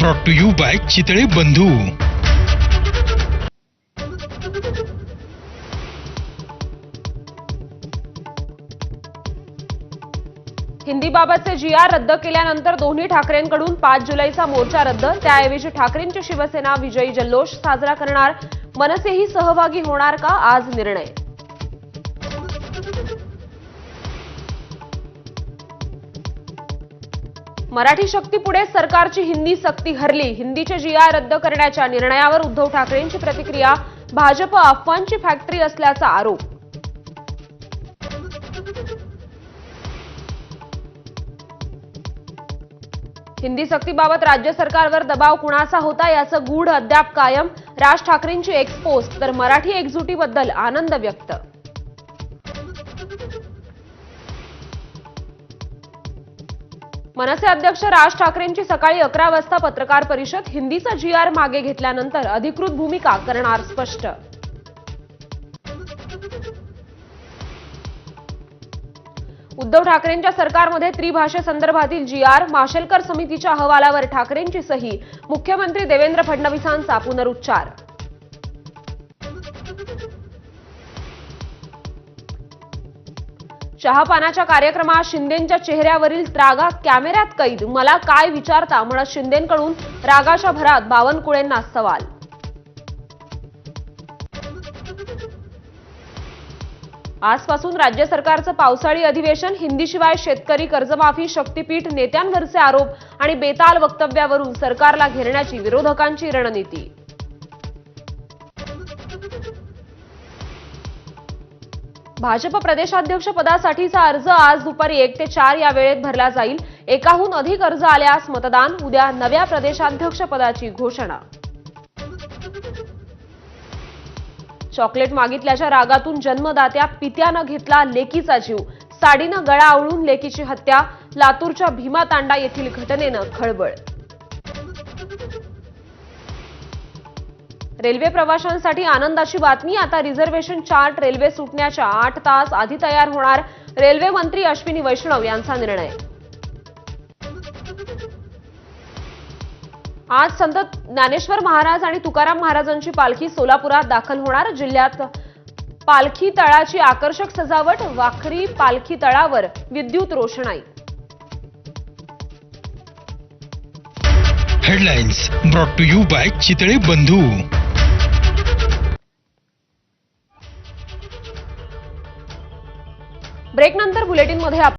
Brought to you by Chitale Bandhu. हिंदीबाबतचे GR रद्द केल्यानंतर दोन्ही ठाकरेंकडून 5 जुलैचा मोर्चा रद्द, त्याऐवजी ठाकरेंची शिवसेना विजयी जल्लोष साजरा करणार, मनसेही सहभागी होणार का, आज निर्णय। मराठी शक्तीपुढे सरकारची हिंदी सक्ती हरली, हिंदीचे GR रद्द करण्याच्या निर्णयावर उद्धव ठाकरेंची प्रतिक्रिया, भाजप अफवांची फॅक्टरी असल्याचा आरोप। हिंदी सक्तीबाबत राज्य सरकारवर दबाव कुणाचा होता याचं गूढ अद्याप कायम, राज ठाकरेंची एक्सपोस्ट, तर मराठी एकजुटीबद्दल आनंद व्यक्त। मनसे अध्यक्ष राज ठाकरेंची सकाळी 11 वाजता पत्रकार परिषद, हिंदीचा GR मागे घेतल्यानंतर अधिकृत भूमिका करणार स्पष्ट। उद्धव ठाकरेंच्या सरकारमध्ये त्रिभाषेसंदर्भातील GR, माशेलकर समितीच्या अहवालावर ठाकरेंची सही, मुख्यमंत्री देवेंद्र फडणवीसांचा पुनरुच्चार। चहापानाच्या कार्यक्रमात शिंदेंच्या चेहऱ्यावरील त्रागा कॅमेऱ्यात कैद, मला काय विचारता म्हणत शिंदेंकडून रागाच्या भरात बावनकुळेंना सवाल। आजपासून राज्य सरकारचं पावसाळी अधिवेशन, हिंदीशिवाय शेतकरी कर्जमाफी, शक्तीपीठ, नेत्यांवरचे आरोप आणि बेताल वक्तव्यावरून सरकारला घेरण्याची विरोधकांची रणनीती। भाजप प्रदेशाध्यक्ष पदासाठीचा अर्ज आज दुपारी 1 ते 4 या वेळेत भरला जाईल, एकाहून अधिक अर्ज आल्यास मतदान, उद्या नव्या प्रदेशाध्यक्ष पदाची घोषणा। चॉकलेट मागितल्याच्या रागातून जन्मदात्या पित्यानं घेतला लेकीचा जीव, साडीनं गळा आवळून लेकीची हत्या, लातूरच्या भीमातांडा येथील घटनेनं खळबळ। रेल्वे प्रवाशांसाठी आनंदाची बातमी, आता रिझर्व्हेशन चार्ट रेल्वे सुटण्याच्या 8 तास आधी तयार होणार, रेल्वे मंत्री अश्विनी वैष्णव यांचा निर्णय। आज संत ज्ञानेश्वर महाराज आणि तुकाराम महाराजांची पालखी सोलापुरात दाखल होणार, जिल्ह्यात पालखी तळाची आकर्षक सजावट, वाखरी पालखी तळावर विद्युत रोषणाई। Headlines brought to you by Chitale Bandhu. ब्रेकनंतर बुलेटिनमध्ये